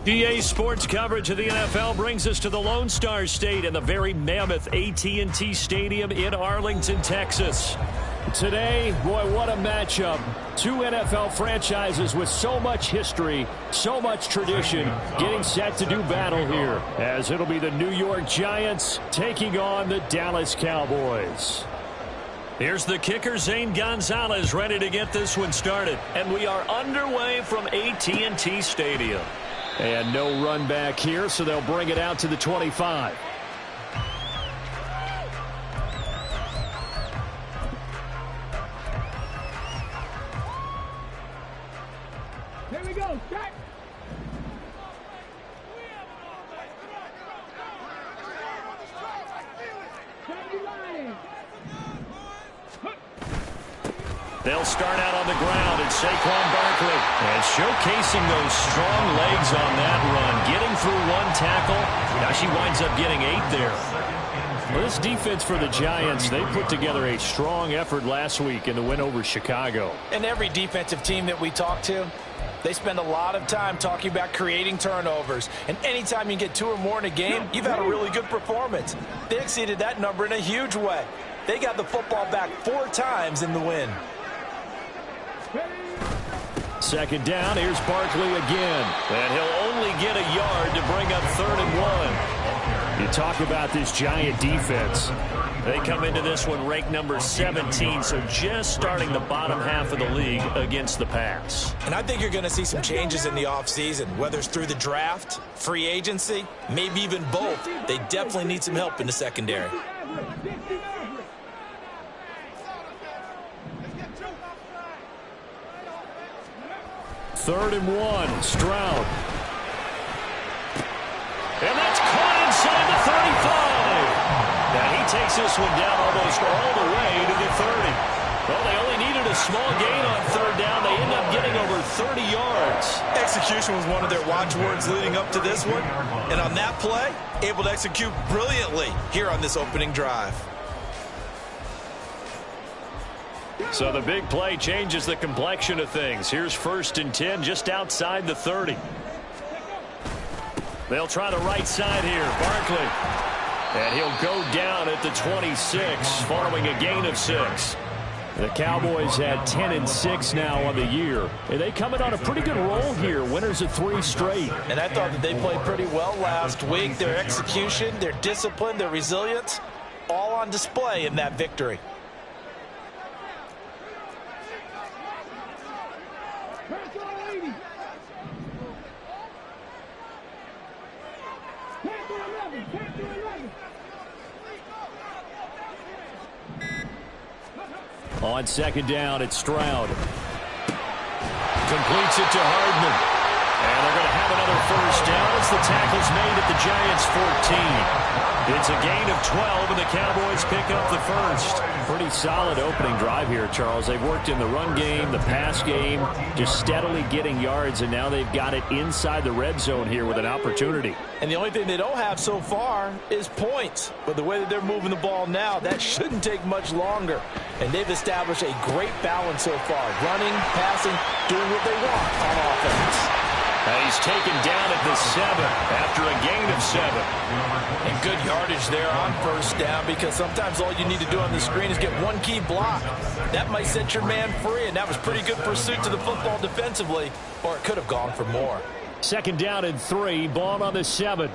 EA Sports coverage of the NFL brings us to the Lone Star State and the very mammoth AT&T Stadium in Arlington, Texas. Today, boy, what a matchup. Two NFL franchises with so much history, so much tradition, getting set to do battle here, as it'll be the New York Giants taking on the Dallas Cowboys. Here's the kicker, Zane Gonzalez, ready to get this one started. And we are underway from AT&T Stadium. And no run back here, so they'll bring it out to the 25. Here we go, start. They'll start out on the ground, and Saquon Barkley. And showcasing those strong legs on that run. Getting through one tackle. Now she winds up getting 8 there. Well, this defense for the Giants, they put together a strong effort last week in the win over Chicago. And every defensive team that we talk to, they spend a lot of time talking about creating turnovers. And anytime you get 2 or more in a game, you've had a really good performance. They exceeded that number in a huge way. They got the football back 4 times in the win. Second down, here's Barkley again. And he'll only get a yard to bring up 3rd and 1. You talk about this Giant defense. They come into this one ranked number 17, so just starting the bottom half of the league against the pass. And I think you're going to see some changes in the offseason, whether it's through the draft, free agency, maybe even both. They definitely need some help in the secondary. 3rd and 1, Stroud. And that's caught inside the 35. Now he takes this one down almost all the way to the 30. Well, they only needed a small gain on 3rd down. They end up getting over 30 yards. Execution was one of their watchwords leading up to this one. And on that play, able to execute brilliantly here on this opening drive. So the big play changes the complexion of things. Here's 1st and 10 just outside the 30. They'll try the right side here. Barkley. And he'll go down at the 26 following a gain of 6. The Cowboys had 10-6 now on the year. And they come in on a pretty good roll here. Winners of 3 straight. And I thought that they played pretty well last week. Their execution, their discipline, their resilience, all on display in that victory. On 2nd down, it's Stroud. Completes it to Hardman. And they're going to have another 1st down as the tackle's made at the Giants' 14. It's a gain of 12, and the Cowboys pick up the 1st. Pretty solid opening drive here, Charles. They've worked in the run game, the pass game, just steadily getting yards, and now they've got it inside the red zone here with an opportunity. And the only thing they don't have so far is points. But the way that they're moving the ball now, that shouldn't take much longer. And they've established a great balance so far. Running, passing, doing what they want on offense. He's taken down at the 7 after a gain of 7. And good yardage there on 1st down, because sometimes all you need to do on the screen is get one key block. That might set your man free, and that was pretty good pursuit to the football defensively, or it could have gone for more. 2nd down and 3, ball on the 7.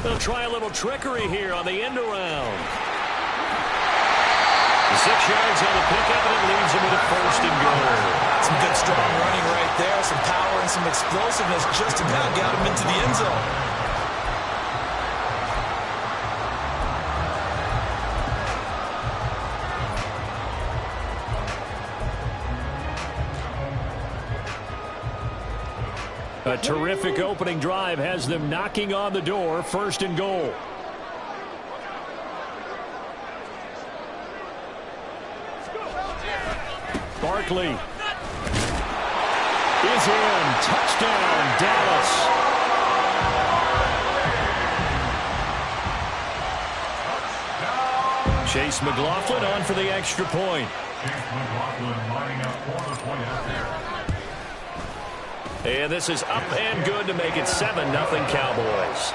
They'll try a little trickery here on the end around. 6 yards on the pickup, and it leaves them with a 1st and goal. Some good strong running right there, some power and some explosiveness just about got him into the end zone. A terrific opening drive has them knocking on the door. 1st and goal. Barkley is in. Touchdown, Dallas. Chase McLaughlin on for the extra point. And this is up and good to make it 7-0 Cowboys.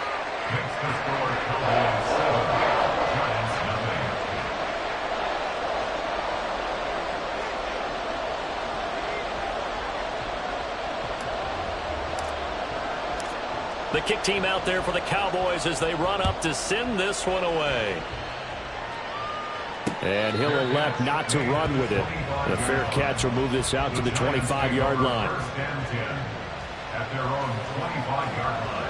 The kick team out there for the Cowboys as they run up to send this one away. And he'll elect not to run with it. The fair catch will move this out to the 25-yard line. At their own 25-yard line.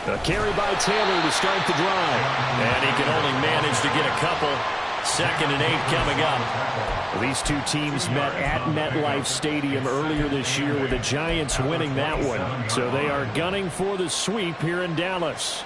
A carry by Taylor to start the drive. And he can only manage to get a couple. 2nd and 8 coming up. These two teams met at MetLife Stadium earlier this year with the Giants winning that one. So they are gunning for the sweep here in Dallas.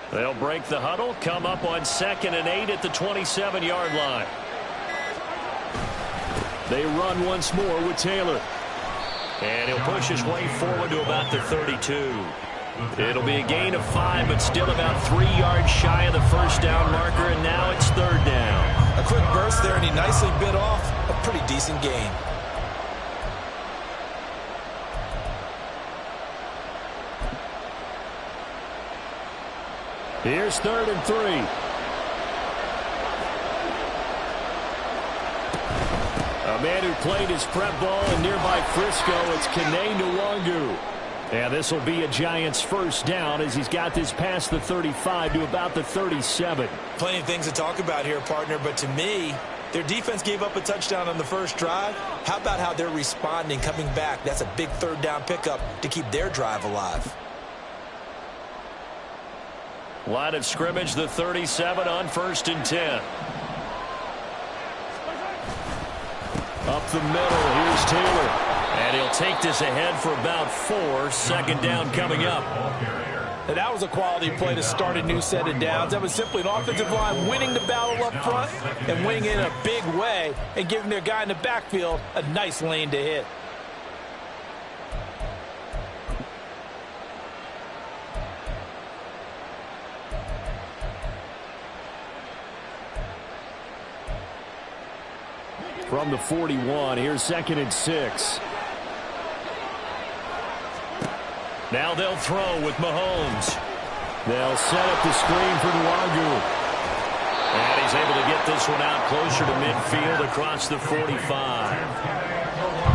They'll break the huddle, come up on 2nd and 8 at the 27-yard line. They run once more with Taylor. And he'll push his way forward to about the 32. It'll be a gain of 5, but still about 3 yards shy of the first down marker, and now it's 3rd down. A quick burst there, and he nicely bit off a pretty decent gain. Here's 3rd and 3. A man who played his prep ball in nearby Frisco, it's Kene Nwangu. And this will be a Giants first down as he's got this past the 35 to about the 37. Plenty of things to talk about here, partner, but to me, their defense gave up a touchdown on the first drive. How about how they're responding, coming back? That's a big 3rd down pickup to keep their drive alive. Line of scrimmage, the 37 on 1st and 10. Up the middle, here's Taylor. And he'll take this ahead for about 4. 2nd down coming up. And that was a quality play to start a new set of downs. That was simply an offensive line winning the battle up front and winning it in a big way and giving their guy in the backfield a nice lane to hit. From the 41, here's 2nd and 6. Now they'll throw with Mahomes. They'll set up the screen for Nwangu. And he's able to get this one out closer to midfield across the 45.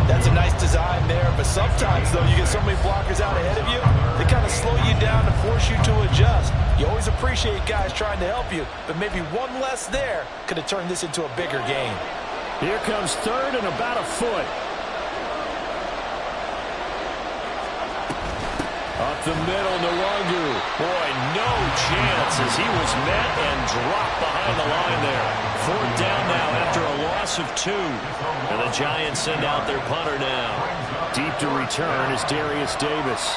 That's a nice design there, but sometimes, though, you get so many blockers out ahead of you, they kind of slow you down and force you to adjust. You always appreciate guys trying to help you, but maybe one less there could have turned this into a bigger game. Here comes 3rd and about a foot. Up the middle, Nwangu. Boy, no chance as he was met and dropped behind the line there. 4th down now after a loss of 2. And the Giants send out their punter now. Deep to return is Darius Davis.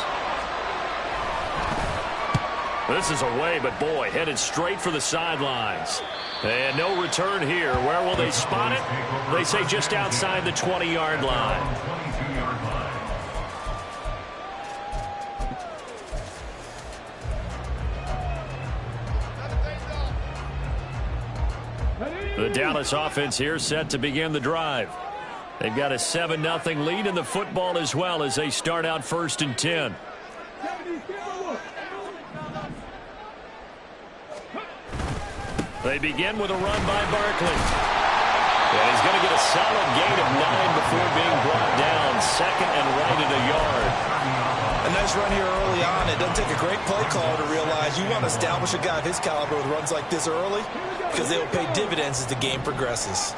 This is away, but boy, headed straight for the sidelines. And no return here. Where will they spot it? They say just outside the 20-yard line. The Dallas offense here set to begin the drive. They've got a 7-0 lead in the football as well as they start out 1st and 10. They begin with a run by Barkley. And he's going to get a solid gain of 9 before being brought down. 2nd and right at a yard. A nice run here early on. It doesn't take a great play caller to realize you want to establish a guy of his caliber with runs like this early because they will pay dividends as the game progresses.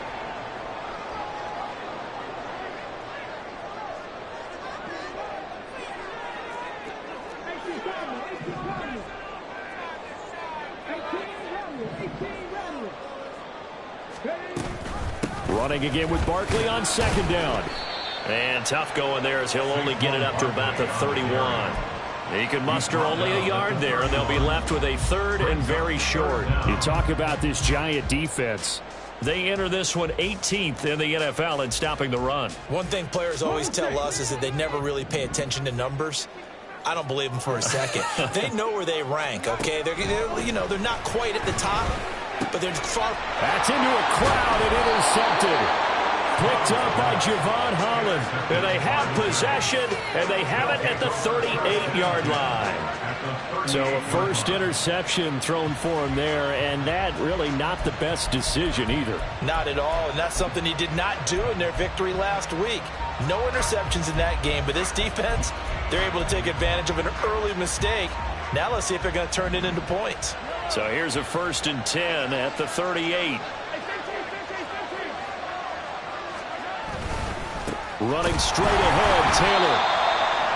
Running again with Barkley on 2nd down. And tough going there as he'll only get it up to about the 31. He can muster only a yard there, and they'll be left with a 3rd and very short. You talk about this giant defense. They enter this one 18th in the NFL in stopping the run. One thing players always tell us is that they never really pay attention to numbers. I don't believe them for a second. They know where they rank, okay? They're not quite at the top, but they're far. That's into a crowd and intercepted. Picked up by Javon Holland. And they have possession, and they have it at the 38-yard line. So a first interception thrown for him there, and that really not the best decision either. Not at all, and that's something he did not do in their victory last week. No interceptions in that game, but this defense, they're able to take advantage of an early mistake. Now let's see if they're going to turn it into points. So here's a 1st and 10 at the 38. Running straight ahead, Taylor.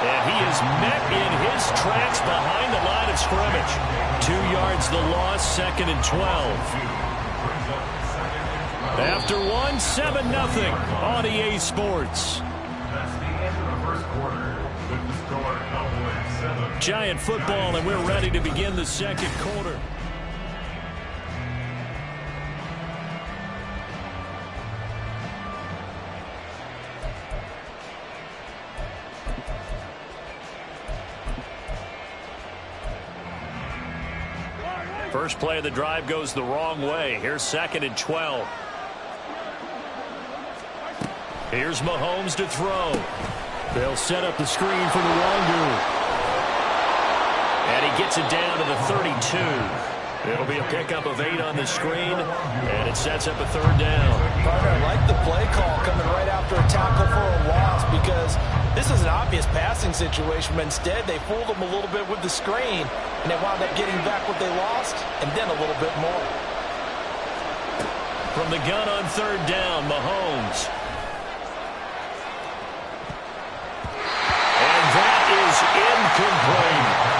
And he is met in his tracks behind the line of scrimmage. 2 yards the loss, 2nd and 12. After 1, 7-0 on EA Sports. That's the end of the first quarter with the score Cowboys 7. Giant football, and we're ready to begin the 2nd quarter. First play of the drive goes the wrong way. Here's 2nd and 12. Here's Mahomes to throw. They'll set up the screen for the Wandu. And he gets it down to the 32. It'll be a pickup of 8 on the screen, and it sets up a 3rd down. Partner, I like the play call coming right after a tackle for a loss because this is an obvious passing situation, but instead they fooled them a little bit with the screen, and they wound up getting back what they lost, and then a little bit more. From the gun on 3rd down, Mahomes. And that is incomplete.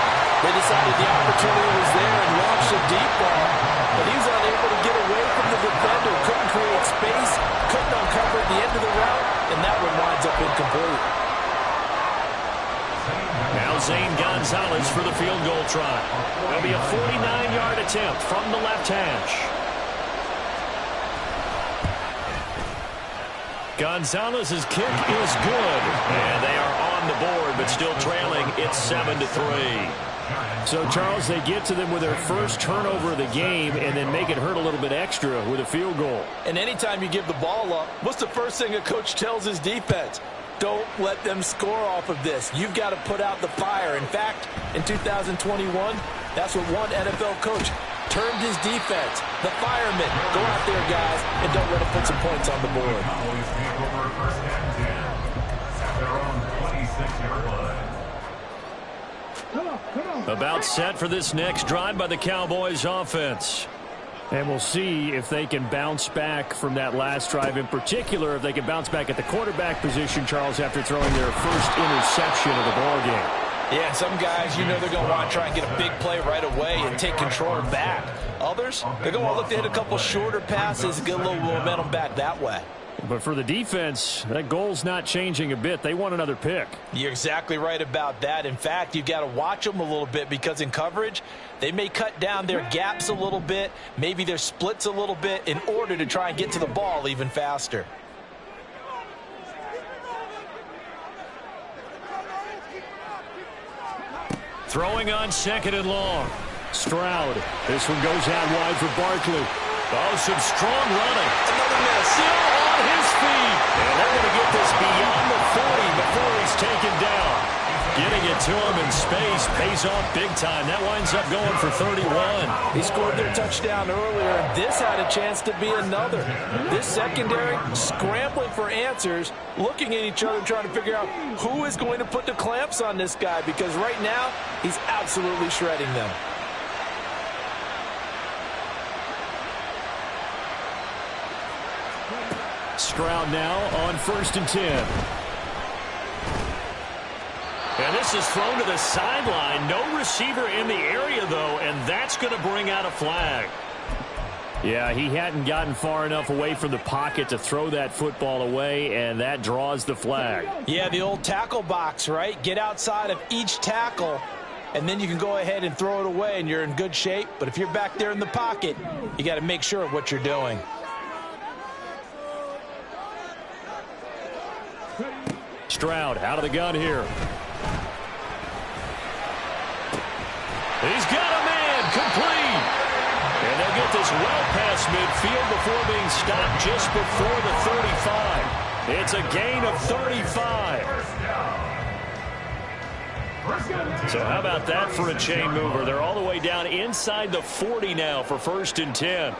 They decided the opportunity was there and launched a deep ball, but he was unable to get away from the defender, couldn't create space, couldn't uncover at the end of the route, and that one winds up incomplete. Now Zane Gonzalez for the field goal try. There'll be a 49-yard attempt from the left hash. Gonzalez's kick is good, and they are on the board, but still trailing. It's 7-3. So, Charles, they get to them with their first turnover of the game and then make it hurt a little bit extra with a field goal. And anytime you give the ball up, what's the first thing a coach tells his defense? Don't let them score off of this. You've got to put out the fire. In fact, in 2021, that's what one NFL coach termed his defense. The firemen. Go out there, guys, and don't let them put some points on the board. Cowboys take over 1st and 10 at their own 26-yard line. About set for this next drive by the Cowboys offense. And we'll see if they can bounce back from that last drive. In particular, if they can bounce back at the quarterback position, Charles, after throwing their first interception of the ballgame. Yeah, and some guys, they're going to want to try and get a big play right away and take control back. Others, they're going to look to hit a couple shorter passes and get a little momentum back that way. But for the defense, that goal's not changing a bit. They want another pick. You're exactly right about that. In fact, you've got to watch them a little bit because in coverage, they may cut down their gaps a little bit, maybe their splits a little bit in order to try and get to the ball even faster. Throwing on 2nd and long. Stroud. This one goes out wide for Barkley. Oh, some strong running. Another miss. Still on his feet. And they're going to get this beyond the 40 before he's taken down. Getting it to him in space pays off big time. That winds up going for 31. He scored their touchdown earlier, and this had a chance to be another. This secondary scrambling for answers, looking at each other, trying to figure out who is going to put the clamps on this guy, because right now, he's absolutely shredding them. Stroud now on 1st and 10. And this is thrown to the sideline. No receiver in the area, though, and that's going to bring out a flag. Yeah, he hadn't gotten far enough away from the pocket to throw that football away, and that draws the flag. Yeah, the old tackle box, right? Get outside of each tackle, and then you can go ahead and throw it away, and you're in good shape. But if you're back there in the pocket, you got to make sure of what you're doing. Stroud out of the gun here. He's got a man complete. And they'll get this well past midfield before being stopped just before the 35. It's a gain of 35. So how about that for a chain mover? They're all the way down inside the 40 now for 1st and 10.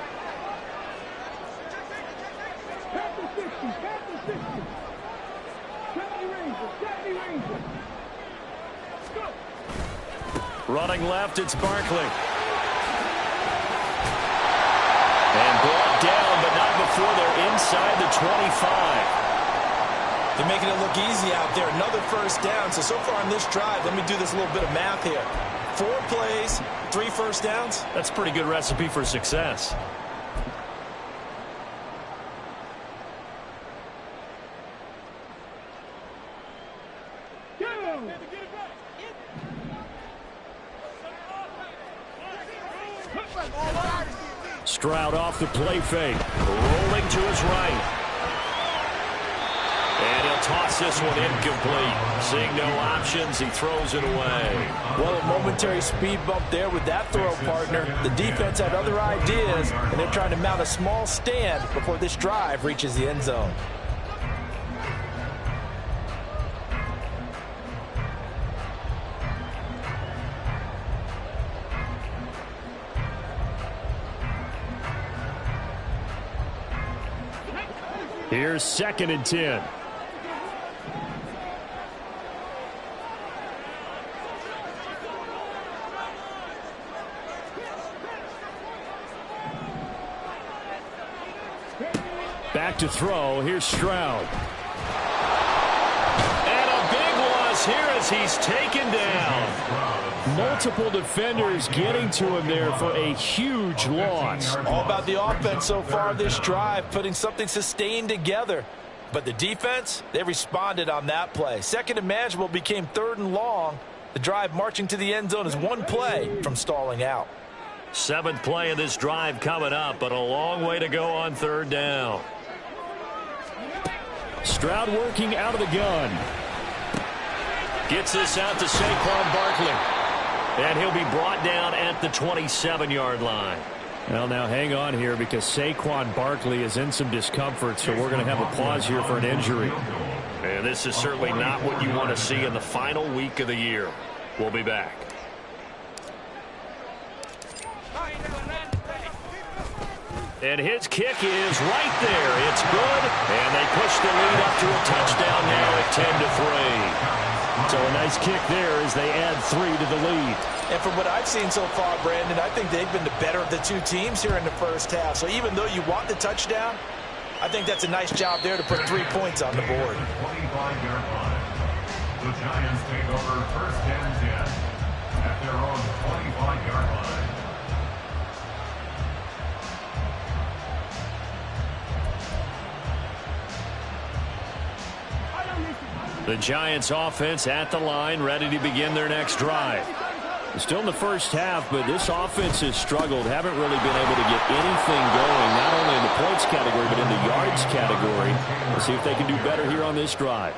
Running left, it's Barkley. And brought down, but not before they're inside the 25. They're making it look easy out there. Another 1st down. So far on this drive, let me do this little bit of math here. 4 plays, 3 1st downs. That's a pretty good recipe for success. Stroud off the play fake. Rolling to his right. And he'll toss this one incomplete. Seeing no options, he throws it away. Well, a momentary speed bump there with that throw, partner. The defense had other ideas, and they're trying to mount a small stand before this drive reaches the end zone. Here's 2nd and 10. Back to throw. Here's Stroud. And a big loss here as he's taken down. Multiple defenders getting to him there for a huge loss. All about the offense so far this drive, putting something sustained together. But the defense, they responded on that play. 2nd and manageable became 3rd and long. The drive marching to the end zone is 1 play from stalling out. 7th play of this drive coming up, but a long way to go on 3rd down. Stroud working out of the gun. Gets this out to Saquon Barkley. And he'll be brought down at the 27-yard line. Well, now hang on here because Saquon Barkley is in some discomfort, so we're going to have a pause here for an injury. And this is certainly not what you want to see in the final week of the year. We'll be back. And his kick is right there. It's good. And they push the lead up to a touchdown now at 10-3. So a nice kick there as they add 3 to the lead. And from what I've seen so far, Brandon, I think they've been the better of the 2 teams here in the 1st half. So even though you want the touchdown, I think that's a nice job there to put 3 points on the board. 25-yard line. The Giants take over 1st and 10 at their own 25-yard line. The Giants offense at the line, ready to begin their next drive. Still in the first half, but this offense has struggled. Haven't really been able to get anything going, not only in the points category, but in the yards category. Let's see if they can do better here on this drive.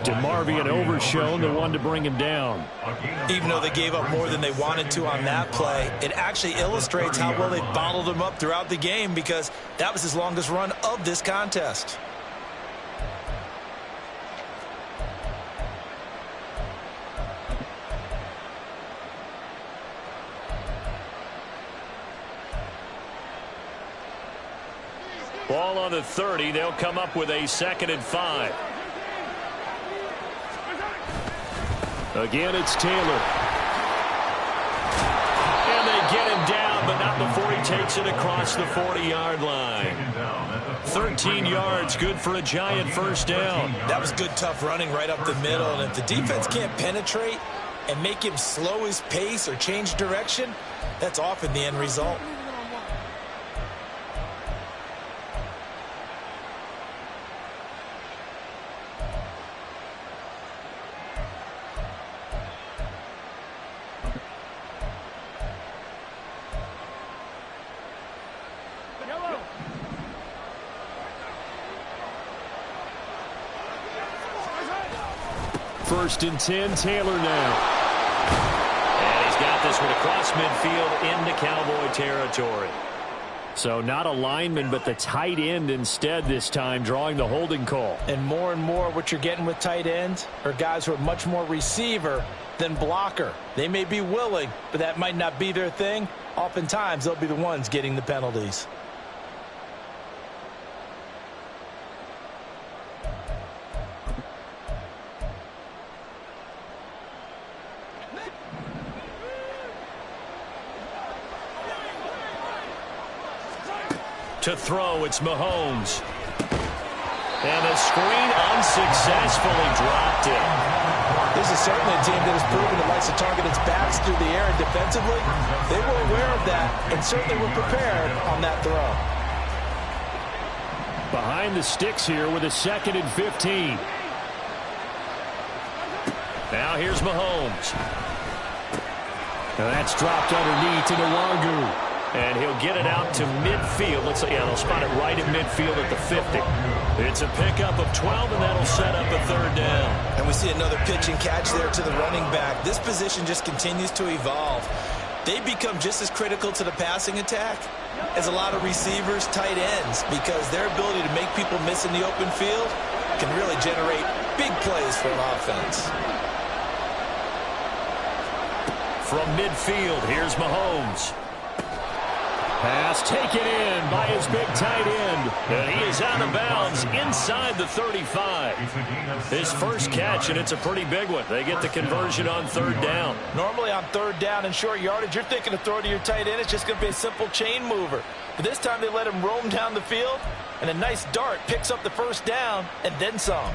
DeMarvion overshown, the one to bring him down. Even though they gave up more than they wanted to on that play, it actually illustrates how well they bottled them up throughout the game, because that was his longest run of this contest. Ball on the 30. They'll come up with a 2nd and 5. Again, it's Taylor. And they get him down, but not before he takes it across the 40-yard line. 13 yards, good for a Giant first down. That was good, tough running right up the middle. And if the defense can't penetrate and make him slow his pace or change direction, that's often the end result. First and 10, Taylor now. And he's got this one across midfield into Cowboy territory. So not a lineman, but the tight end instead this time, drawing the holding call. And more what you're getting with tight ends are guys who are much more receiver than blocker. They may be willing, but that might not be their thing. Oftentimes, they'll be the ones getting the penalties. To throw, it's Mahomes. And the screen unsuccessfully dropped it. This is certainly a team that has proven it likes to target its backs through the air, and defensively, they were aware of that and certainly were prepared on that throw. Behind the sticks here with a 2nd and 15. Now here's Mahomes. Now that's dropped underneath to Nwangu. And he'll get it out to midfield. Let's say, yeah, they'll spot it right in midfield at the 50. It's a pickup of 12, and that'll set up a 3rd down. And we see another pitch and catch there to the running back. This position just continues to evolve. They become just as critical to the passing attack as a lot of receivers, tight ends, because their ability to make people miss in the open field can really generate big plays for an offense. From midfield, here's Mahomes. Pass taken in by his big tight end. And he is out of bounds inside the 35. His first catch, and it's a pretty big one. They get the conversion on 3rd down. Normally on 3rd down and short yardage, you're thinking to throw to your tight end. It's just going to be a simple chain mover. But this time they let him roam down the field, and a nice dart picks up the 1st down and then some.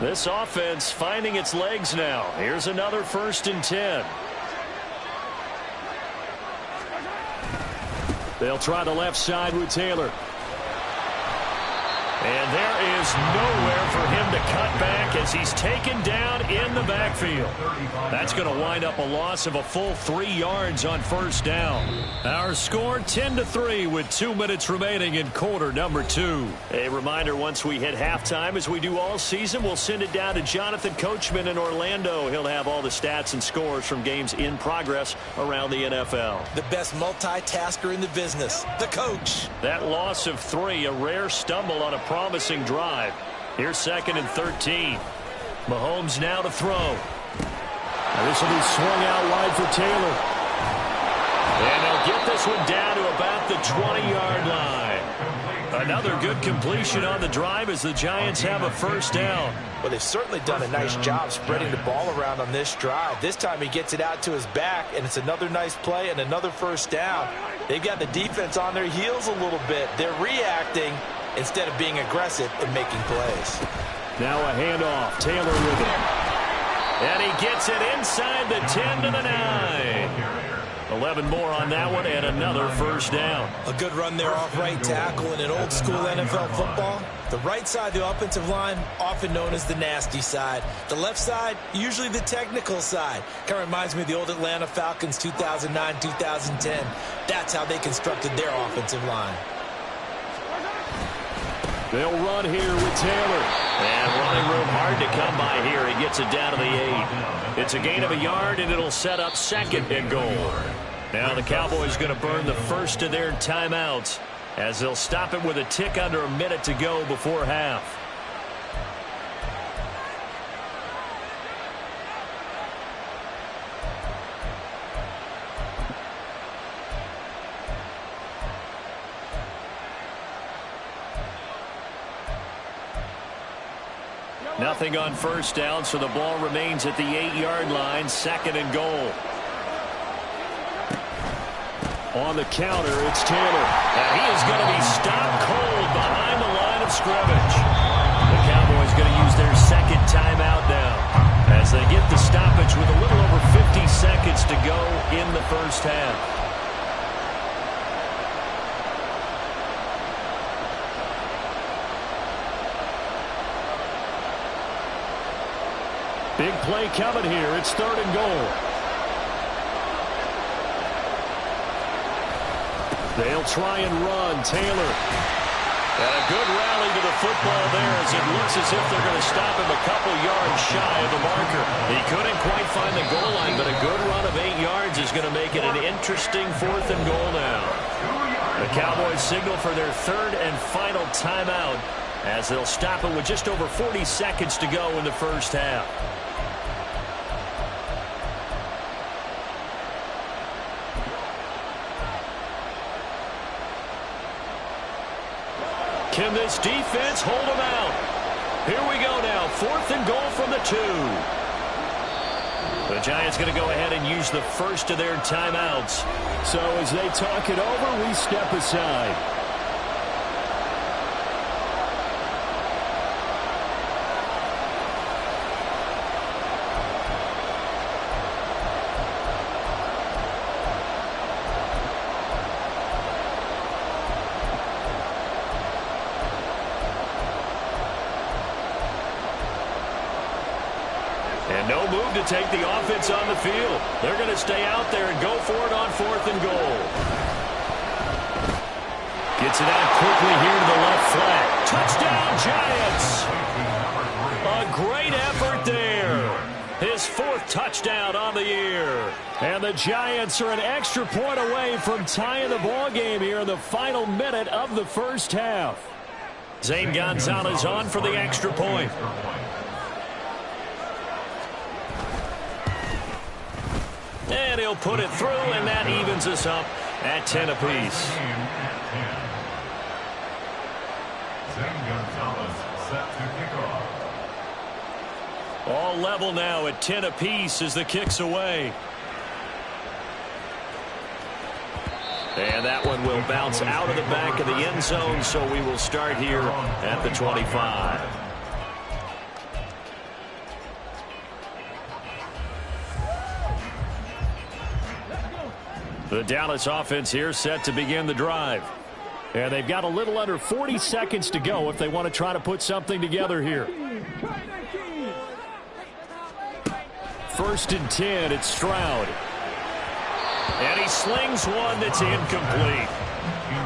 This offense finding its legs now. Here's another 1st and 10. They'll try the left side with Taylor. And there is nowhere for him to cut back as he's taken down in the backfield. That's going to wind up a loss of a full 3 yards on 1st down. Our score 10-3 with 2 minutes remaining in quarter number 2. A reminder, once we hit halftime, as we do all season, we'll send it down to Jonathan Coachman in Orlando. He'll have all the stats and scores from games in progress around the NFL. The best multitasker in the business, the coach. That loss of 3, a rare stumble on a promising drive. Here's 2nd and 13. Mahomes now to throw. Now this will be swung out wide for Taylor. And they'll get this one down to about the 20-yard line. Another good completion on the drive as the Giants have a 1st down. Well, they've certainly done a nice job spreading the ball around on this drive. This time he gets it out to his back, and it's another nice play and another 1st down. They've got the defense on their heels a little bit. They're reacting instead of being aggressive and making plays. Now a handoff. Taylor with it. And he gets it inside the 10 to the 9. 11 more on that one and another first down. A good run there off right tackle in an old school NFL football. The right side of the offensive line, often known as the nasty side. The left side, usually the technical side. Kind of reminds me of the old Atlanta Falcons 2009-2010. That's how they constructed their offensive line. They'll run here with Taylor. And running room hard to come by here. He gets it down to the 8. It's a gain of a yard, and it'll set up second and goal. Now the Cowboys going to burn the first of their timeouts as they'll stop it with a tick under a minute to go before half. Nothing on first down, so the ball remains at the 8-yard line, second and goal. On the counter, it's Taylor. And he is going to be stopped cold behind the line of scrimmage. The Cowboys going to use their second timeout now as they get the stoppage with a little over 50 seconds to go in the first half. Big play coming here. It's third and goal. They'll try and run. Taylor. And a good rally to the football there as it looks as if they're going to stop him a couple yards shy of the marker. He couldn't quite find the goal line, but a good run of 8 yards is going to make it an interesting fourth and goal now. The Cowboys signal for their third and final timeout as they'll stop it with just over 40 seconds to go in the first half. Can this defense hold them out? Here we go now. Fourth and goal from the 2. The Giants going to go ahead and use the first of their timeouts. So as they talk it over, we step aside. And no move to take the offense on the field. They're going to stay out there and go for it on fourth and goal. Gets it out quickly here to the left flat. Touchdown, Giants! A great effort there. His fourth touchdown on the year. And the Giants are an extra point away from tying the ball game here in the final minute of the first half. Zane Gonzalez on for the extra point. And he'll put it through, and that evens us up at 10 apiece. Zane Gonzalez set to kick off. All level now at 10 apiece as the kick's away. And that one will bounce out of the back of the end zone, so we will start here at the 25. The Dallas offense here set to begin the drive. And they've got a little under 40 seconds to go if they want to try to put something together here. First and 10, it's Stroud. And he slings one that's incomplete.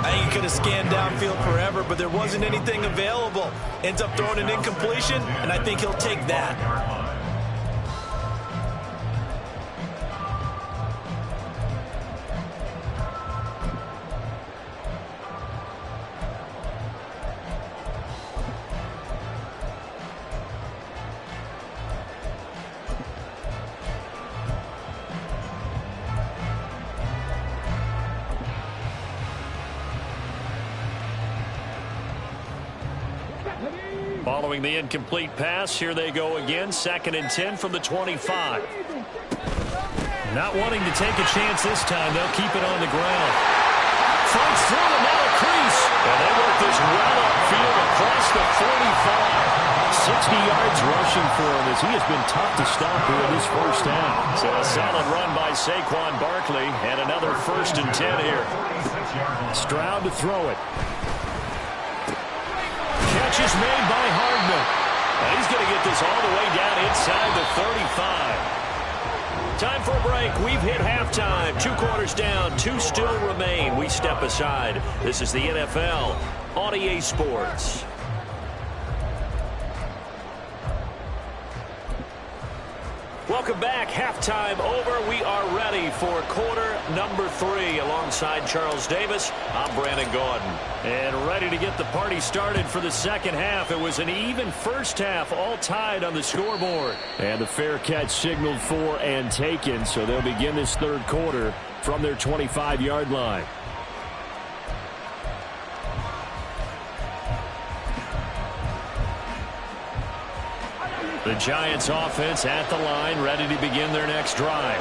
I think he could have scanned downfield forever, but there wasn't anything available. Ends up throwing an incompletion, and I think he'll take that. Following the incomplete pass, here they go again. Second and 10 from the 25. Not wanting to take a chance this time. They'll keep it on the ground. Fights through and now a crease. And they work this well upfield across the 45. 60 yards rushing for him as he has been tough to stop here in this first half. So a solid run by Saquon Barkley and another 1st and 10 here. Stroud to throw it. Catch is made by Hardman. And he's going to get this all the way down inside the 35. Time for a break. We've hit halftime. 2 quarters down. 2 still remain. We step aside. This is the NFL on EA Sports. Welcome back. Halftime over. We are ready for quarter number 3. Alongside Charles Davis, I'm Brandon Gordon. And ready to get the party started for the second half. It was an even first half, all tied on the scoreboard. And the fair catch signaled for and taken, so they'll begin this third quarter from their 25-yard line. The Giants offense at the line, ready to begin their next drive.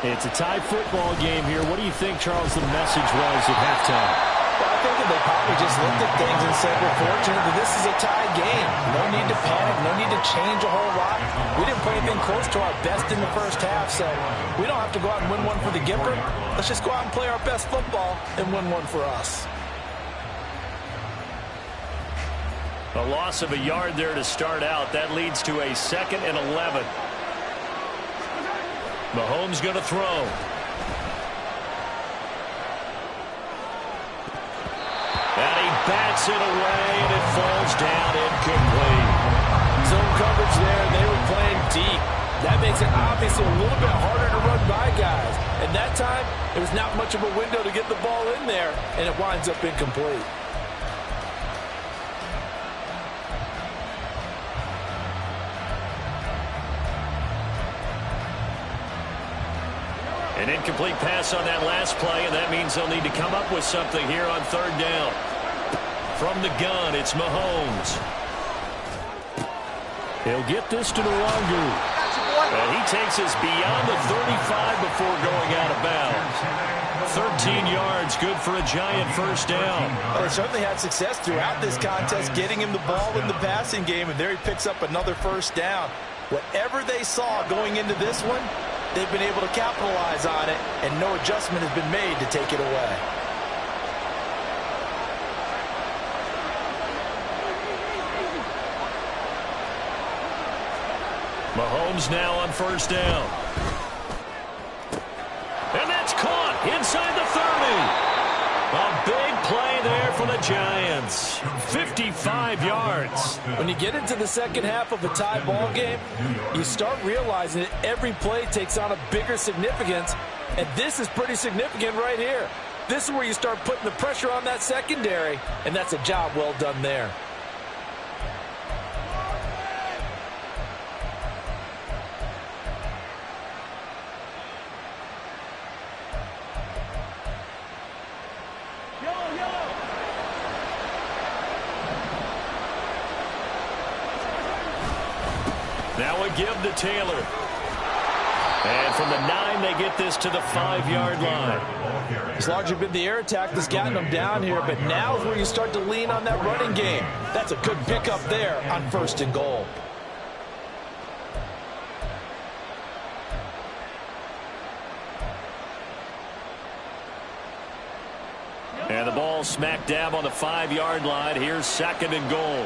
It's a tie football game here. What do you think, Charles, the message was at halftime? Well, I think that they probably just looked at things and said, we're fortunate that this is a tie game. No need to panic. No need to change a whole lot. We didn't play anything close to our best in the first half, so we don't have to go out and win one for the Gipper. Let's just go out and play our best football and win one for us. A loss of a yard there to start out. That leads to a 2nd and 11. Mahomes going to throw. And he bats it away, and it falls down incomplete. Zone coverage there, and they were playing deep. That makes it obviously a little bit harder to run by guys. And that time, it was not much of a window to get the ball in there, and it winds up incomplete. An incomplete pass on that last play, and that means they'll need to come up with something here on 3rd down. From the gun, it's Mahomes. He'll get this to Nwangu. And he takes us beyond the 35 before going out of bounds. 13 yards, good for a Giant first down. Well, they certainly had success throughout this contest getting him the ball in the passing game, and there he picks up another first down. Whatever they saw going into this one, they've been able to capitalize on it, and no adjustment has been made to take it away. Mahomes now on 1st down. And that's caught inside the 30. A big play there for the Giants. 55 yards. When you get into the second half of a tie ball game, you start realizing that every play takes on a bigger significance, and this is pretty significant right here. This is where you start putting the pressure on that secondary, and that's a job well done there. Now a give to Taylor. And from the 9, they get this to the 5-yard line. It's largely been the air attack that's gotten them down here, but now is where you start to lean on that running game. That's a good pickup there on 1st and goal. And the ball smack dab on the 5-yard line. Here's 2nd and goal.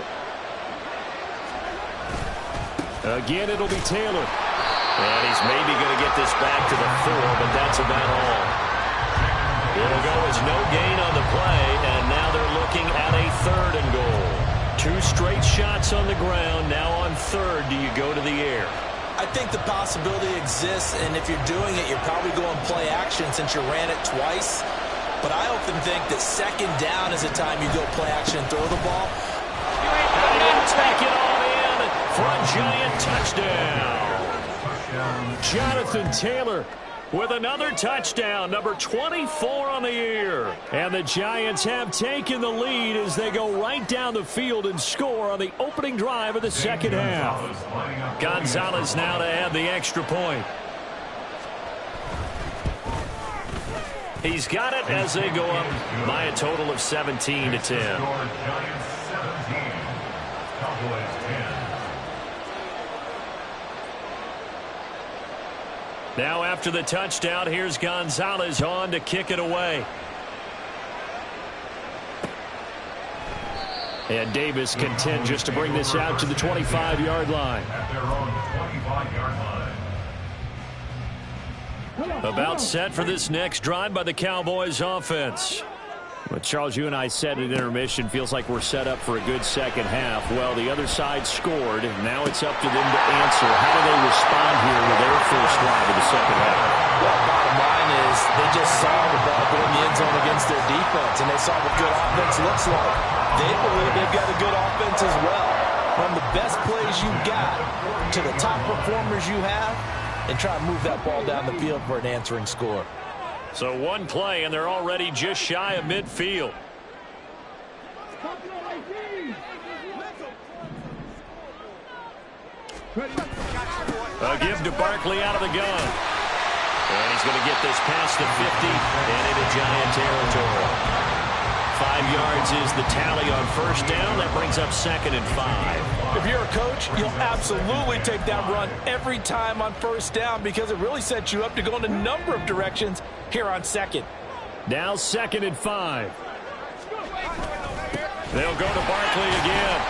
Again, it'll be Taylor. And he's maybe going to get this back to the 4, but that's about all. It'll go as no gain on the play, and now they're looking at a 3rd and goal. 2 straight shots on the ground. Now on 3rd, do you go to the air? I think the possibility exists, and if you're doing it, you're probably going play action since you ran it twice. But I often think that 2nd down is a time you go play action and throw the ball. And he'll take it all in for a Giant touchdown. Jonathan Taylor with another touchdown, number 24 on the year. And the Giants have taken the lead as they go right down the field and score on the opening drive of the second half. Gonzalez now to add the extra point. He's got it as they go up by a total of 17-10. Giants 17, Cowboys 10. Now after the touchdown, here's Gonzalez on to kick it away. And Davis content just to bring this out to the 25-yard line. At their own 25-yard line. About set for this next drive by the Cowboys offense. But Charles, you and I said at intermission, feels like we're set up for a good second half. Well, the other side scored. Now it's up to them to answer. How do they respond here with their first drive of the second half? Well, bottom line is they just saw the ball go in the end zone against their defense, and they saw what good offense looks like. They believe they've got a good offense as well. From the best plays you got to the top performers you have, and try to move that ball down the field for an answering score. So one play, and they're already just shy of midfield. A give to Barkley out of the gun. And he's going to get this past the 50 and into Giant territory. 5 yards is the tally on first down. That brings up 2nd and 5. If you're a coach, you'll absolutely take that run every time on first down because it really sets you up to go in a number of directions here on 2nd. Now 2nd and 5. They'll go to Barkley again.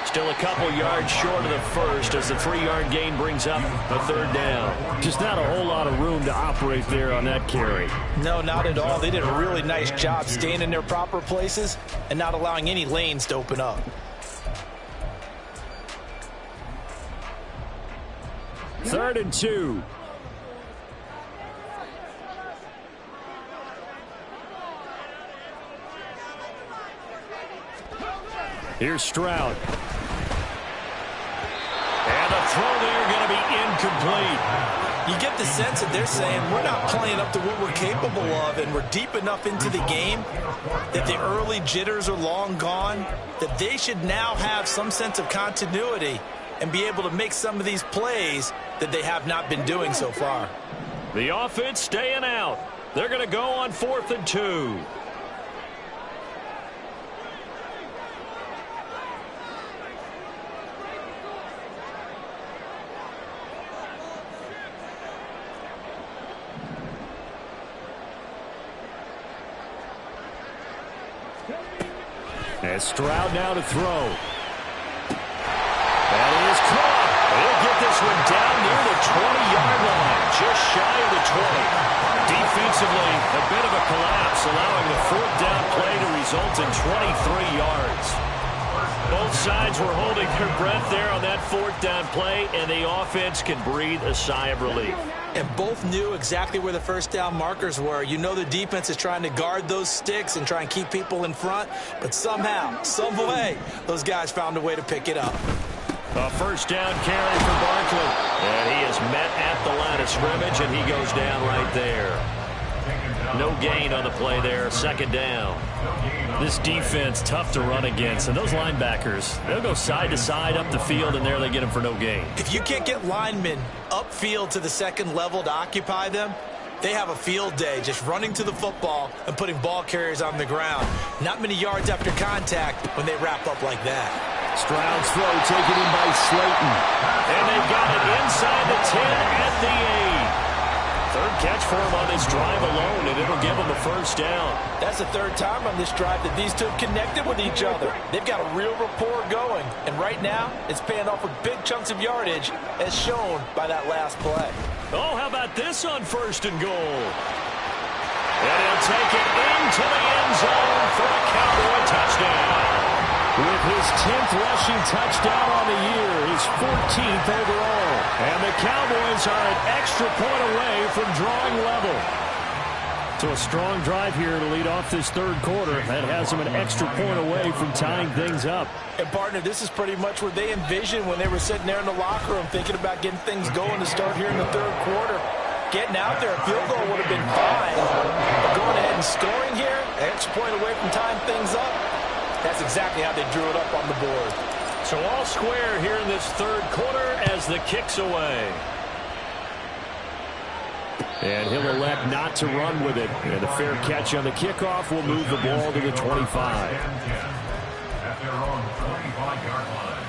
Still a couple yards short of the first as the 3-yard gain brings up a 3rd down. Just not a whole lot of room to operate there on that carry. No, not at all. They did a really nice job staying in their proper places and not allowing any lanes to open up. 3rd and 2. Here's Stroud. And the throw there going to be incomplete. You get the sense that they're saying we're not playing up to what we're capable of, and we're deep enough into the game that the early jitters are long gone, that they should now have some sense of continuity and be able to make some of these plays that they have not been doing so far. The offense staying out. They're going to go on 4th and 2. And Stroud now to throw. That is caught. He'll get this one down near the 20-yard line, just shy of the 20. Defensively, a bit of a collapse, allowing the 4th down play to result in 23 yards. Both sides were holding their breath there on that 4th down play, and the offense can breathe a sigh of relief. And both knew exactly where the first down markers were. You know the defense is trying to guard those sticks and try and keep people in front, but somehow, some way, those guys found a way to pick it up. A first down carry for Barkley. And he is met at the line of scrimmage, and he goes down right there. No gain on the play there, 2nd down. This defense, tough to run against. And those linebackers, they'll go side to side up the field, and there they get them for no gain. If you can't get linemen upfield to the 2nd level to occupy them, they have a field day just running to the football and putting ball carriers on the ground. Not many yards after contact when they wrap up like that. Stroud's throw taken in by Slayton. And they've got it inside the 10 at the 8. 3rd catch for him on this drive alone, and it'll give him a first down. That's the 3rd time on this drive that these two have connected with each other. They've got a real rapport going, and right now it's paying off with big chunks of yardage as shown by that last play. Oh, how about this on 1st and goal? And he'll take it into the end zone for a Cowboy touchdown. With his 10th rushing touchdown on the year, his 14th overall. And the Cowboys are an extra point away from drawing level. So a strong drive here to lead off this 3rd quarter. That has them an extra point away from tying things up. And, partner, this is pretty much what they envisioned when they were sitting there in the locker room thinking about getting things going to start here in the 3rd quarter. Getting out there, a field goal would have been fine. But going ahead and scoring here, an extra point away from tying things up, that's exactly how they drew it up on the board. So all square here in this 3rd quarter as the kick's away. And he'll elect not to run with it. And the fair catch on the kickoff will move the ball to the 25. At their own 25-yard line.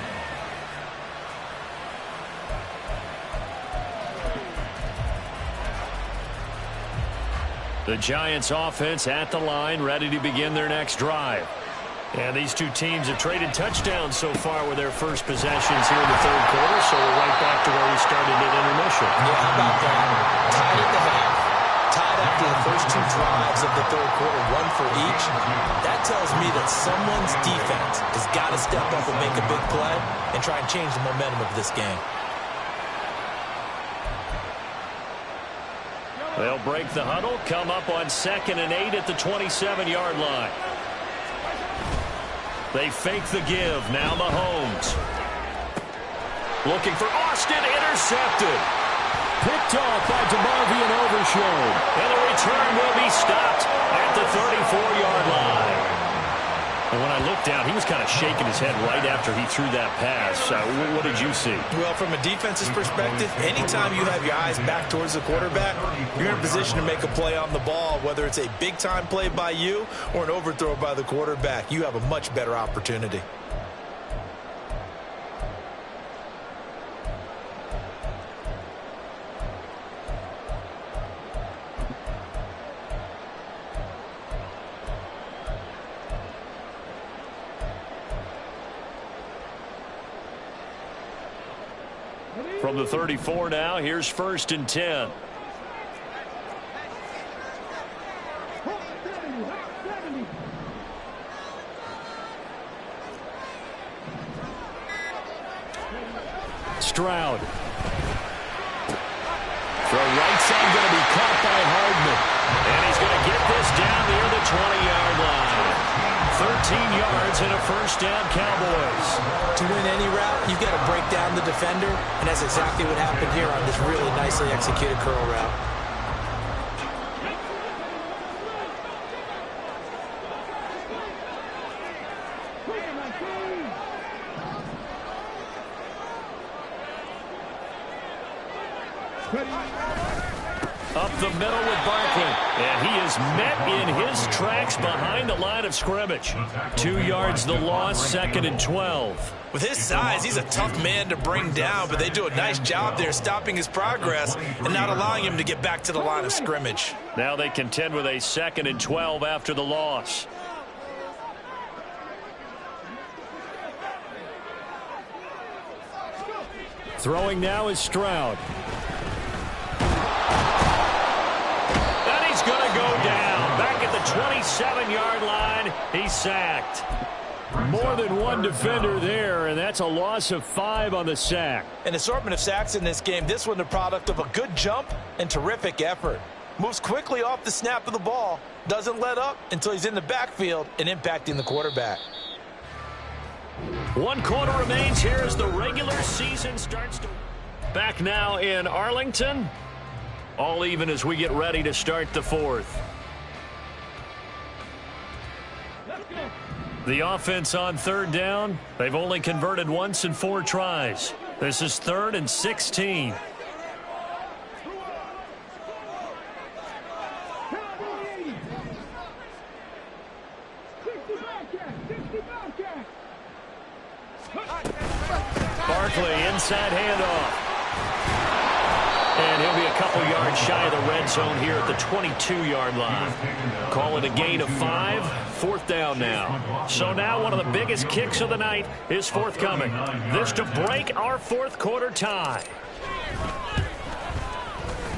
The Giants offense at the line, ready to begin their next drive. And these two teams have traded touchdowns so far with their first possessions here in the third quarter, so we're right back to where we started at intermission. Yeah, how about that? Tied at the half. Tied after the first two drives of the third quarter, one for each. That tells me that someone's defense has got to step up and make a big play and try and change the momentum of this game. They'll break the huddle, come up on 2nd and 8 at the 27-yard line. They fake the give. Now Mahomes. Looking for Austin. Intercepted. Picked off by DeMarvion Overshown. And the return will be stopped at the 34-yard line. And when I looked down, he was kind of shaking his head right after he threw that pass. What did you see? Well, from a defense's perspective, anytime you have your eyes back towards the quarterback, you're in a position to make a play on the ball, whether it's a big-time play by you or an overthrow by the quarterback. You have a much better opportunity. From the 34 now, here's 1st and 10. Stroud. Throw right side going to be caught by Hardman. And he's going to get this down near the 20-yard line. 13 yards and a first down, Cowboys. To win any route, you've got to break down the defender, and that's exactly what happened here on this really nicely executed curl route. Up the middle with Barkley. And he is met in his tracks behind the line of scrimmage. 2 yards the loss, 2nd and 12. With his size, he's a tough man to bring down, but they do a nice job there stopping his progress and not allowing him to get back to the line of scrimmage. Now they contend with a 2nd and 12 after the loss. Throwing now is Stroud. Going to go down. Back at the 27-yard line. He's sacked. More than one defender there, and that's a loss of 5 on the sack. An assortment of sacks in this game. This one the product of a good jump and terrific effort. Moves quickly off the snap of the ball. Doesn't let up until he's in the backfield and impacting the quarterback. 1 quarter remains here as the regular season starts to... Back now in Arlington. All even as we get ready to start the 4th. The offense on 3rd down. They've only converted once in 4 tries. This is 3rd and 16. Barkley inside handoff. And he'll be a couple yards shy of the red zone here at the 22-yard line. Call it a gain of 5. 4th down now. So now one of the biggest kicks of the night is forthcoming. This to break our 4th quarter tie.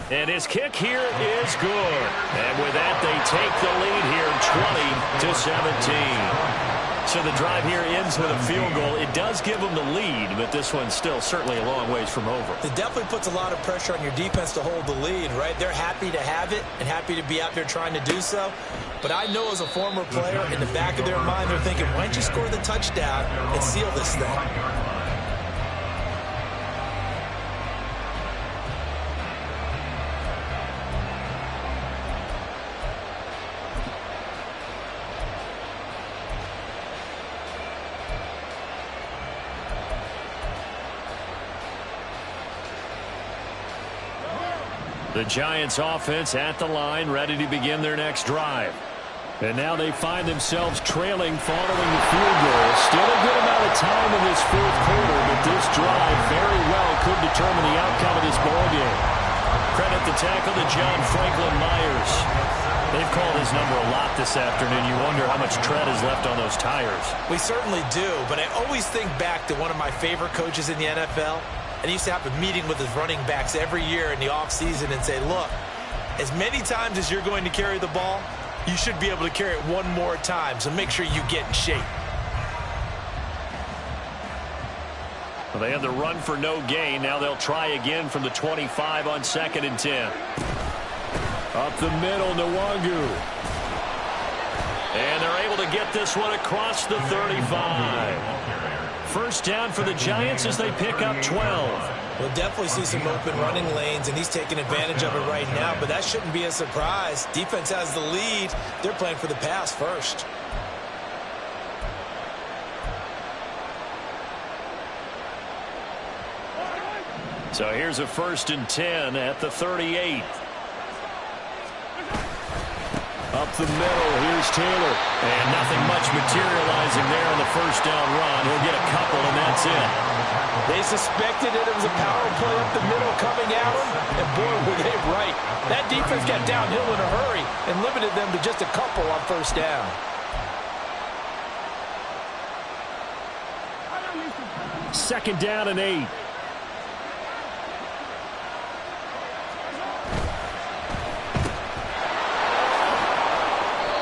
And his kick here is good. And with that, they take the lead here 20-17. So the drive here ends with a field goal. It does give them the lead, but this one's still certainly a long ways from over. It definitely puts a lot of pressure on your defense to hold the lead, right? They're happy to have it and happy to be out there trying to do so. But I know as a former player, in the back of their mind, they're thinking, why don't you score the touchdown and seal this thing? The Giants offense at the line, ready to begin their next drive. And now they find themselves trailing following the field goal. Still a good amount of time in this 4th quarter, but this drive very well could determine the outcome of this ballgame. Credit the tackle to John Franklin Myers. They've called his number a lot this afternoon. You wonder how much tread is left on those tires. We certainly do, but I always think back to one of my favorite coaches in the NFL, and he used to have a meeting with his running backs every year in the offseason and say, look, as many times as you're going to carry the ball, you should be able to carry it one more time, so make sure you get in shape. Well, they had the run for no gain. Now they'll try again from the 25 on 2nd and 10. Up the middle, Nwangu. And they're able to get this one across the 35. First down for the Giants as they pick up 12. We'll definitely see some open running lanes, and he's taking advantage of it right now, but that shouldn't be a surprise. Defense has the lead. They're playing for the pass first. So here's a 1st and 10 at the 38. Up the middle, here's Taylor. And nothing much materializing there on the first down run. He'll get a couple, and that's it. They suspected it was a power play up the middle coming at them, and boy, were they right. That defense got downhill in a hurry and limited them to just a couple on first down. Second down and 8.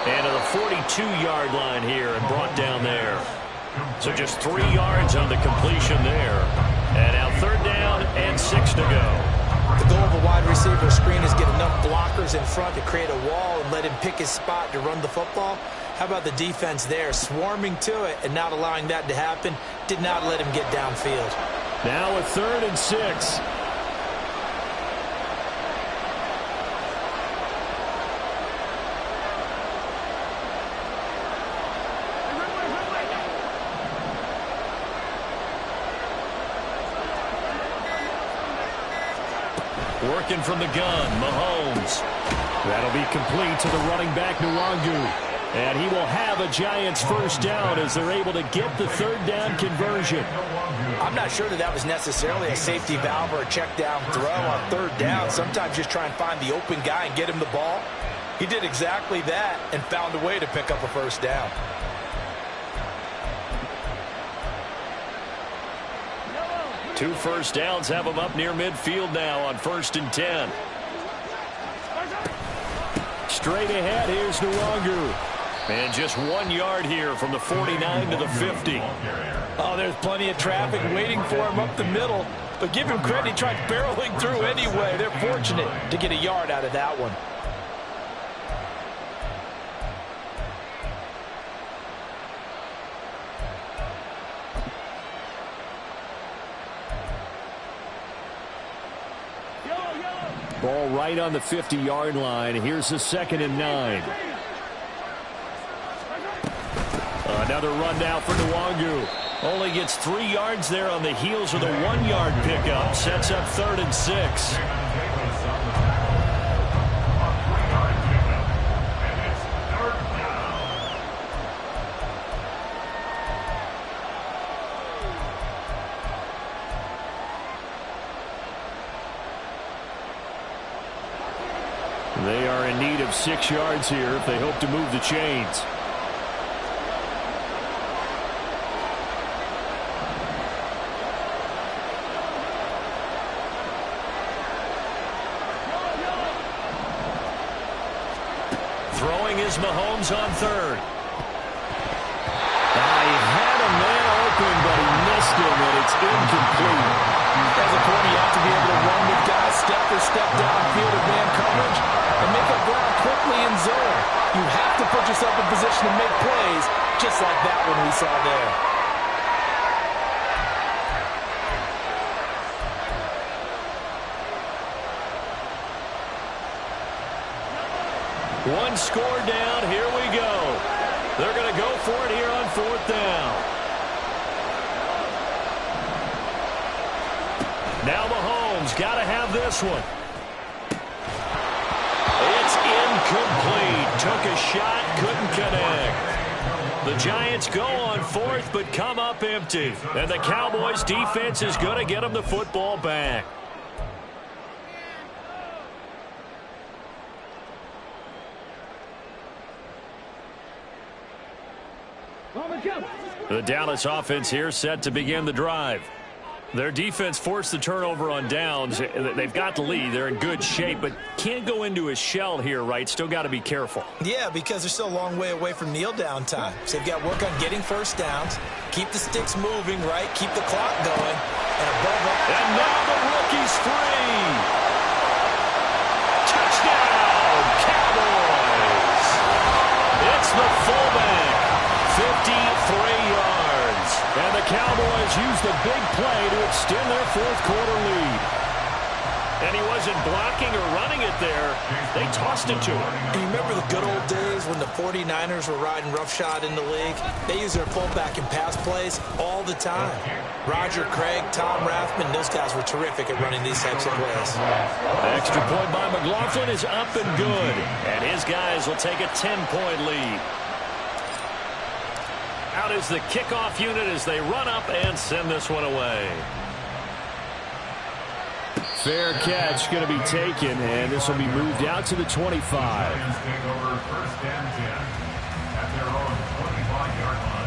And to the 42-yard line here and brought down there. So just 3 yards on the completion there. And now 3rd down and 6 to go. The goal of a wide receiver screen is get enough blockers in front to create a wall and let him pick his spot to run the football. How about the defense there, swarming to it and not allowing that to happen? Did not let him get downfield. Now a 3rd and 6. Working from the gun, Mahomes. That'll be complete to the running back, Nwangu. And he will have a Giants first down as they're able to get the 3rd down conversion. I'm not sure that was necessarily a safety valve or a check down throw on 3rd down. Sometimes just try and find the open guy and get him the ball. He did exactly that and found a way to pick up a first down. Two first downs have them up near midfield now on 1st and 10. Straight ahead, here's Nwangu. And just 1 yard here from the 49 to the 50. Oh, there's plenty of traffic waiting for him up the middle. But give him credit, he tried barreling through anyway. They're fortunate to get a yard out of that one. Ball right on the 50-yard line. Here's the 2nd and 9. Another run now for Nwangu. Only gets 3 yards there on the heels of the 1 yard pickup. Sets up 3rd and 6. They are in need of 6 yards here if they hope to move the chains. Throwing is Mahomes on 3rd. He had a man open, but he missed him, and it's incomplete. As a corner, you have to be able to run with guys step for step downfield of man coverage and make up ground quickly in zone. You have to put yourself in position to make plays, just like that one we saw there. One score down. Here we go. They're going to go for it here on 4th down. Now Mahomes got to have this one. It's incomplete. Took a shot, couldn't connect. The Giants go on 4th, but come up empty. And the Cowboys defense is going to get them the football back. The Dallas offense here set to begin the drive. Their defense forced the turnover on downs. They've got the lead. They're in good shape, but can't go into a shell here, right? Still got to be careful. Yeah, because they're still a long way away from kneel down time. So they've got to work on getting first downs, keep the sticks moving, right? Keep the clock going. And above all. And now the rookie's free. Touchdown, Cowboys. It's the fullback. 53 yards. And the Cowboys use the big play to extend their fourth-quarter lead. And he wasn't blocking or running it there. They tossed it to him. You remember the good old days when the 49ers were riding roughshod in the league? They used their fullback in pass plays all the time. Roger Craig, Tom Rathman, those guys were terrific at running these types of plays. The extra point by McLaughlin is up and good. And his guys will take a 10-point lead. Out is the kickoff unit as they run up and send this one away. Fair catch going to be taken, and this will be moved out to the 25. Lions take over first and 10 at their own 25-yard line.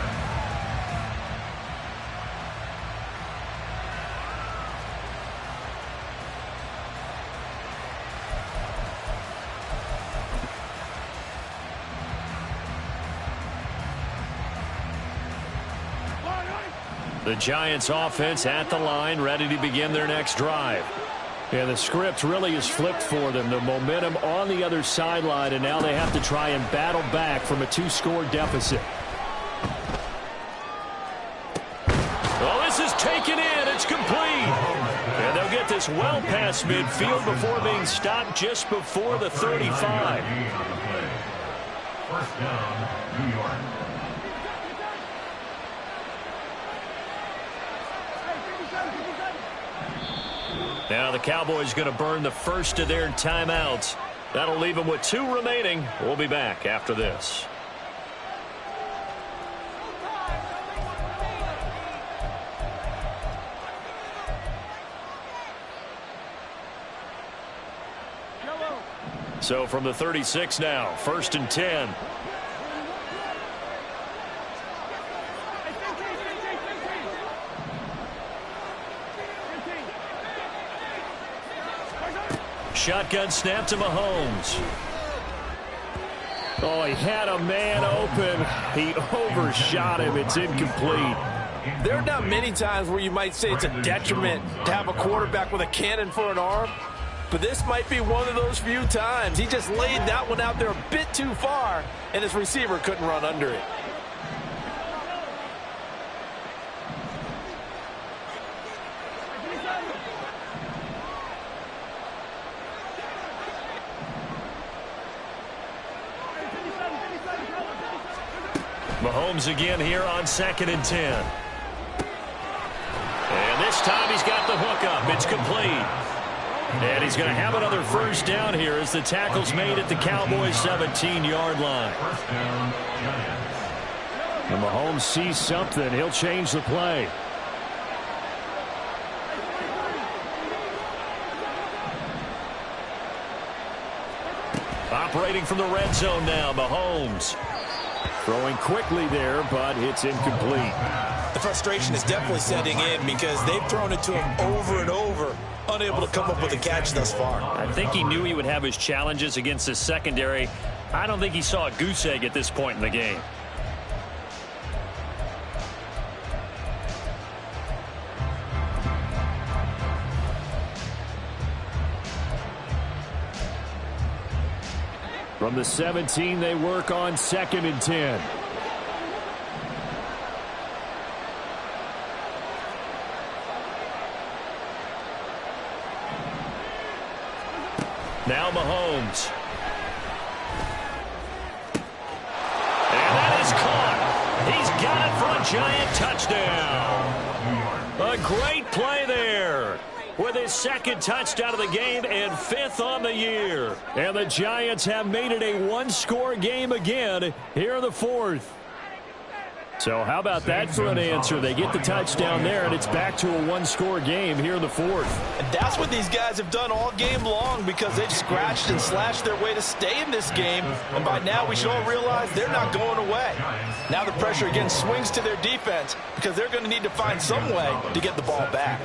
The Giants offense at the line, ready to begin their next drive. And the script really is flipped for them. The momentum on the other sideline, and now they have to try and battle back from a 2-score deficit. Well, this is taken in. It's complete. And they'll get this well past midfield before being stopped just before the 35. First down, New York. Now the Cowboys going to burn the first of their timeouts. That'll leave them with 2 remaining. We'll be back after this. So from the 36 now, first and 10. Shotgun snap to Mahomes. Oh, he had a man open. He overshot him. It's incomplete. There are not many times where you might say it's a detriment to have a quarterback with a cannon for an arm, but this might be one of those few times. He just laid that one out there a bit too far, and his receiver couldn't run under it. Mahomes again here on 2nd and 10. And this time he's got the hookup. It's complete. And he's going to have another first down here as the tackle's made at the Cowboys' 17-yard line. First down, Giants. And Mahomes sees something. He'll change the play. Operating from the red zone now, Mahomes. Throwing quickly there, but it's incomplete. The frustration is definitely setting in because they've thrown it to him over and over, unable to come up with a catch thus far. I think he knew he would have his challenges against his secondary. I don't think he saw a goose egg at this point in the game. From the 17, they work on 2nd and 10. Now Mahomes. And that is caught. He's got it for a Giant touchdown. A great play there. With his 2nd touchdown of the game and 5th on the year. And the Giants have made it a 1-score game again here in the 4th. So how about that for an answer? They get the touchdown there, and it's back to a one-score game here in the fourth. And that's what these guys have done all game long because they've scratched and slashed their way to stay in this game. And by now we should all realize they're not going away. Now the pressure again swings to their defense because they're going to need to find some way to get the ball back.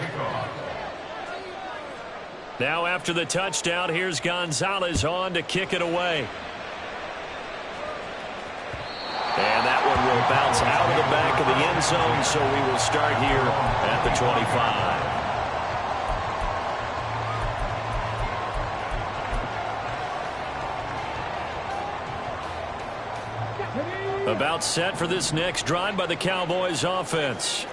Now after the touchdown, here's Gonzalez on to kick it away. And that one will bounce out of the back of the end zone, so we will start here at the 25. About set for this next drive by the Cowboys offense.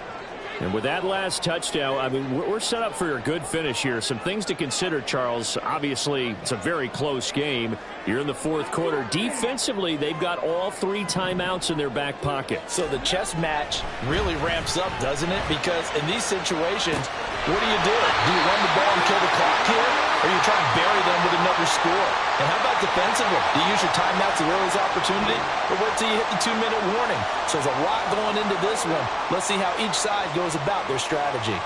And with that last touchdown, I mean, we're set up for a good finish here. Some things to consider, Charles. Obviously, it's a very close game. You're in the fourth quarter. Defensively, they've got all 3 timeouts in their back pocket. So the chess match really ramps up, doesn't it? Because in these situations, what do? Do you run the ball and kill the clock here? Or do you try and bury them with another score? And how about defensively? Do you use your timeouts as early as opportunity? Or wait till you hit the 2-minute warning? So there's a lot going into this one. Let's see how each side goes about their strategy.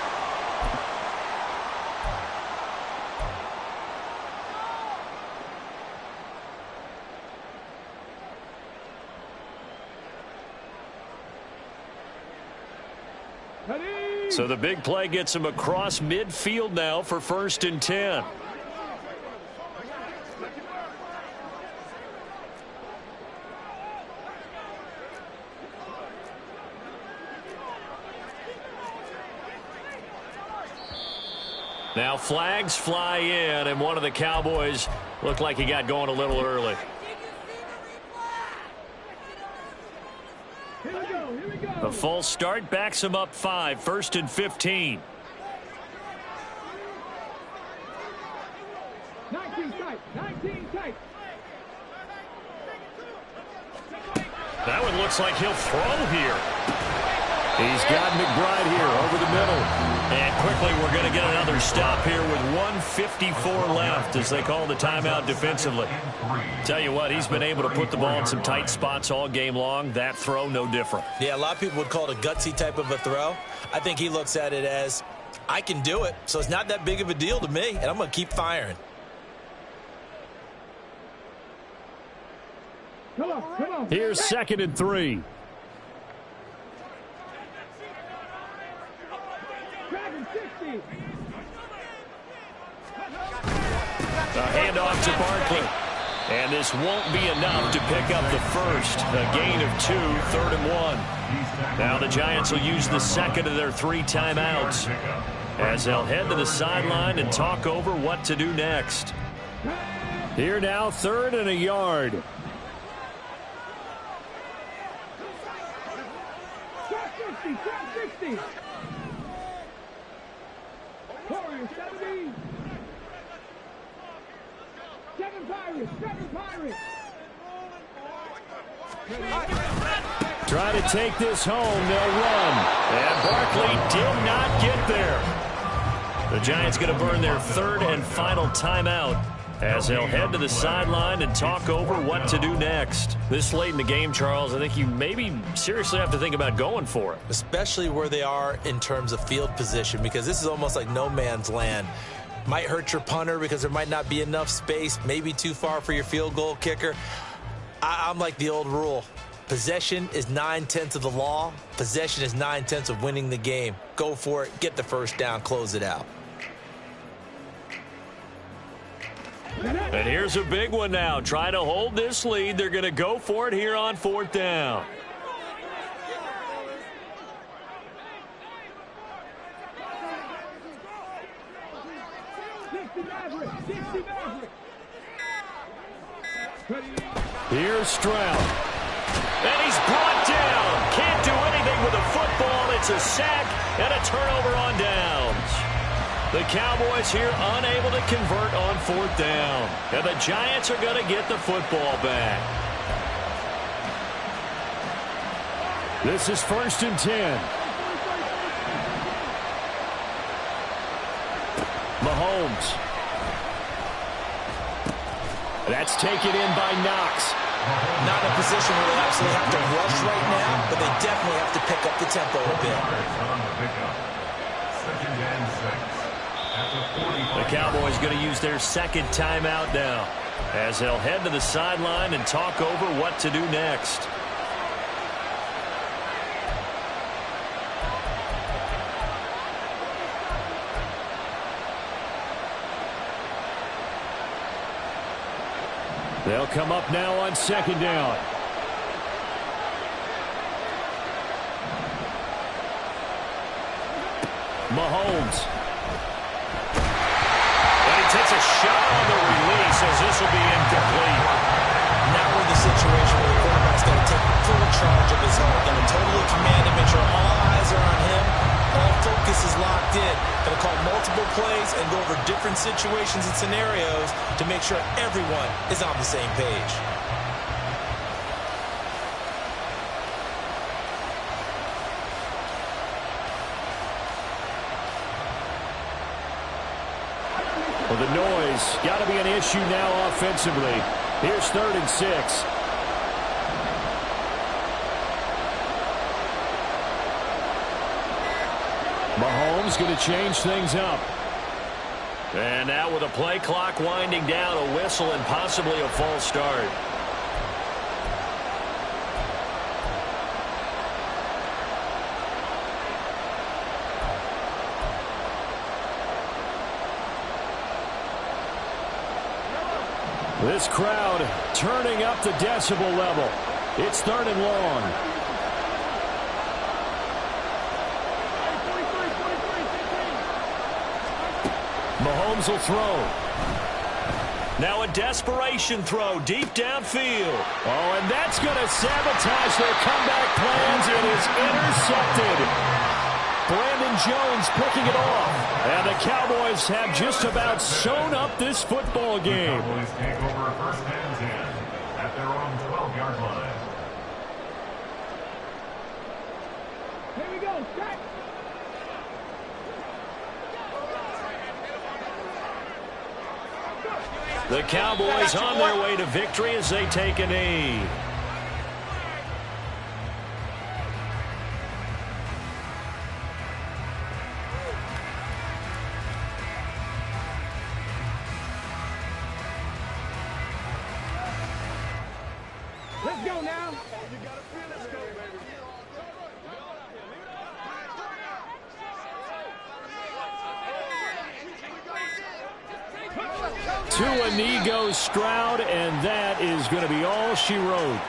So the big play gets him across midfield now for 1st and 10. Now flags fly in, and one of the Cowboys looked like he got going a little early. A false start backs him up 5, 1st and 15. 19 tight. That one looks like he'll throw here. He's got McBride here over the middle. And quickly we're going to get another stop here with 1:54 left as they call the timeout defensively. Tell you what, he's been able to put the ball in some tight spots all game long. That throw, no different. Yeah, a lot of people would call it a gutsy type of a throw. I think he looks at it as, I can do it, so it's not that big of a deal to me, and I'm going to keep firing. Come on. Here's 2nd and 3. A handoff to Barkley. And this won't be enough to pick up the first. A gain of 2, 3rd and 1. Now the Giants will use the second of their 3 timeouts as they'll head to the sideline and talk over what to do next. Here now, 3rd and a yard. Try to take this home. They'll run. And Barkley did not get there. The Giants going to burn their 3rd and final timeout as they'll head to the sideline and talk over what to do next. This late in the game, Charles, I think you maybe seriously have to think about going for it. Especially where they are in terms of field position, because this is almost like no man's land. Might hurt your punter because there might not be enough space, maybe too far for your field goal kicker. I'm like the old rule. Possession is 9/10 of the law. Possession is 9/10 of winning the game. Go for it. Get the first down. Close it out. And here's a big one now. Trying to hold this lead. They're going to go for it here on 4th down. Here's Stroud. And he's brought down. Can't do anything with the football. It's a sack and a turnover on downs. The Cowboys here unable to convert on 4th down. And the Giants are going to get the football back. This is 1st and 10. Mahomes. That's taken in by Knox. Not in a position where they absolutely have to rush right now, but they definitely have to pick up the tempo a bit. The Cowboys going to use their second timeout now, as they'll head to the sideline and talk over what to do next. They'll come up now on second down. Mahomes. And he takes a shot on the release as this will be incomplete. Now we're in the situation where the quarterback's got to take full charge of his heart. Got to totally command it, make sure all eyes are on him. All focus is locked in. Going to call multiple plays and go over different situations and scenarios to make sure everyone is on the same page. Well, the noise got to be an issue now offensively. Here's 3rd and 6. Mahomes going to change things up. And now with a play clock winding down, a whistle and possibly a false start. This crowd turning up the decibel level. It's 3rd and long. Mahomes will throw. Now a desperation throw deep downfield. Oh, and that's going to sabotage their comeback plans. It is intercepted. Brandon Jones picking it off. And the Cowboys have just about sewn up this football game. The Cowboys take over 1st and 10 at their own 12-yard line. Here we go. Strike. The Cowboys on their way to victory as they take a knee. Let's go now. 2 a knee goes Stroud, and that is going to be all she wrote.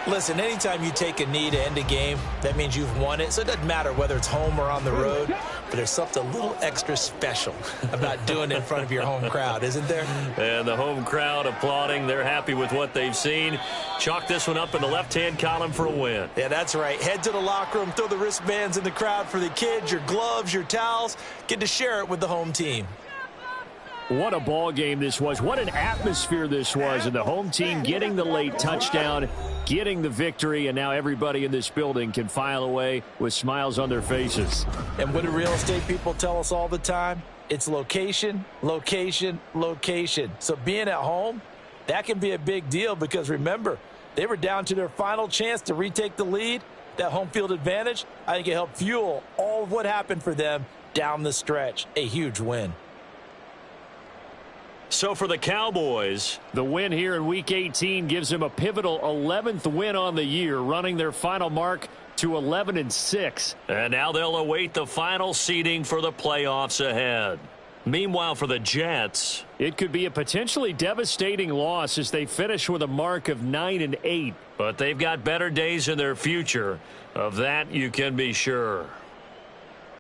Listen, anytime you take a knee to end a game, that means you've won it. So it doesn't matter whether it's home or on the road, but there's something a little extra special about doing it in front of your home crowd, isn't there? And the home crowd applauding. They're happy with what they've seen. Chalk this one up in the left-hand column for a win. Yeah, that's right. Head to the locker room, throw the wristbands in the crowd for the kids, your gloves, your towels. Get to share it with the home team. What a ball game this was. What an atmosphere this was. And the home team getting the late touchdown, getting the victory, and now everybody in this building can file away with smiles on their faces. And what do real estate people tell us all the time? It's location, location, location. So being at home, that can be a big deal because, remember, they were down to their final chance to retake the lead. That home field advantage, I think it helped fuel all of what happened for them down the stretch. A huge win. So for the Cowboys, the win here in Week 18 gives them a pivotal 11th win on the year, running their final mark to 11-6. And now they'll await the final seeding for the playoffs ahead. Meanwhile, for the Jets, it could be a potentially devastating loss as they finish with a mark of 9-8. But they've got better days in their future. Of that, you can be sure.